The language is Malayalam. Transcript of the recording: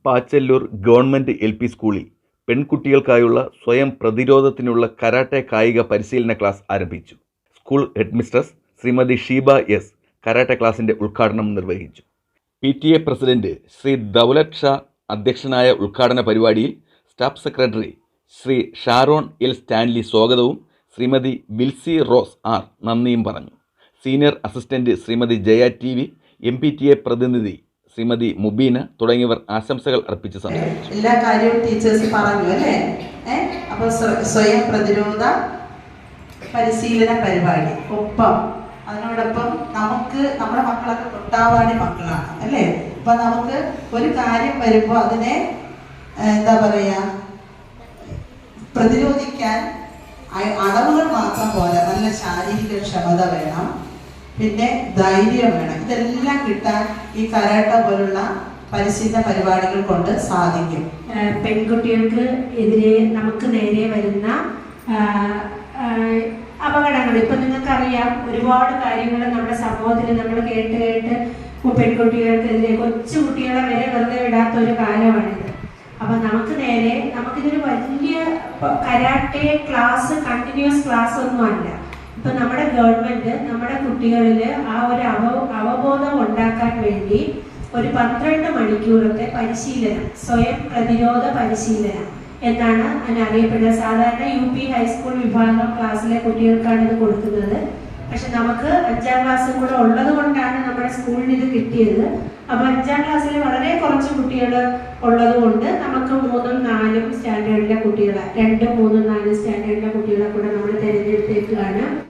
പാച്ചല്ലൂർ ഗവൺമെന്റ് എൽ പി സ്കൂളിൽ പെൺകുട്ടികൾക്കായുള്ള സ്വയം പ്രതിരോധത്തിനുള്ള കരാട്ടെ കായിക പരിശീലന ക്ലാസ് ആരംഭിച്ചു. School headmistress Shrimati Sheeba S karate ക്ലാസിന്റെ ഉദ്ഘാടനം നിർവഹിച്ചു. PTA പ്രസിഡന്റ് ശ്രീ ദൗലത് ഷാ അധ്യക്ഷനായ ഉദ്ഘാടന പരിപാടിയിൽ staff secretary Shri Sharon L Stanley സ്വാഗതവും ശ്രീമതി വിൽസി റോസ് ആർ നന്ദിയും പറഞ്ഞു. Senior assistant Shrimati Jaya TV, MPTA പ്രതിനിധി ശ്രീമതി മുബീന തുടങ്ങിയവർ ആശംസകൾ അർപ്പിച്ച് സംസാരിച്ചു. എല്ലാ കാര്യവും ടീച്ചേഴ്സ് പറഞ്ഞു അല്ലേ. അപ്പോൾ സ്വയം പ്രതിരോധ പരിശീലന പരിപാടി ഒപ്പം അതിനോടൊപ്പം നമുക്ക് നമ്മുടെ മക്കളൊക്കെ തൊട്ടാവാടി മക്കളാണ് അല്ലേ. അപ്പൊ നമുക്ക് ഒരു കാര്യം വരുമ്പോൾ അതിനെ എന്താ പറയാ പ്രതിരോധിക്കാൻ അളവുകൾ മാത്രം പോരാ, നല്ല ശാരീരിക ക്ഷമത വേണം, പിന്നെ ധൈര്യം വേണം. ഇതെല്ലാം കിട്ടാൻ ഈ കരാട്ട പോലുള്ള പരിശീലന പരിപാടികൾ കൊണ്ട് സാധിക്കും. പെൺകുട്ടികൾക്ക് എതിരെ നമുക്ക് നേരെ വരുന്ന അപകടങ്ങൾ ഇപ്പൊ നിങ്ങൾക്കറിയാം. ഒരുപാട് കാര്യങ്ങൾ നമ്മുടെ സമൂഹത്തിൽ നമ്മൾ കേട്ട് പെൺകുട്ടികൾക്കെതിരെ കൊച്ചു കുട്ടികളെ വരെ വെറുതെ വിടാത്ത ഒരു കാലമാണിത്. അപ്പൊ നമുക്ക് നേരെ നമുക്കിതൊരു വലിയ കരാട്ടെ ക്ലാസ് കണ്ടിന്യൂസ് ക്ലാസ് ഒന്നും അല്ല. ഇപ്പൊ നമ്മുടെ ഗവൺമെന്റ് നമ്മുടെ കുട്ടികളിൽ ആ ഒരു അവബോധം ഉണ്ടാക്കാൻ വേണ്ടി ഒരു 12 മണിക്കൂറത്തെ പരിശീലനം, സ്വയം പ്രതിരോധ പരിശീലനം എന്നാണ് അതിനറിയപ്പെടുന്നത്. സാധാരണ UP ഹൈസ്കൂൾ വിഭാഗം ക്ലാസ്സിലെ കുട്ടികൾക്കാണ് ഇത് കൊടുക്കുന്നത്. പക്ഷെ നമുക്ക് 5ാം ക്ലാസ്സും കൂടെ ഉള്ളത് കൊണ്ടാണ് നമ്മുടെ സ്കൂളിൽ ഇത് കിട്ടിയത്. അപ്പൊ 5ാം ക്ലാസ്സിൽ വളരെ കുറച്ച് കുട്ടികൾ ഉള്ളത് കൊണ്ട് നമുക്ക് 3ഉം 4ഉം സ്റ്റാൻഡേർഡിലെ കുട്ടികളെ 2, 3, 4 സ്റ്റാൻഡേർഡിലെ കുട്ടികളെ കൂടെ നമ്മൾ തിരഞ്ഞെടുത്തേക്കാണ്.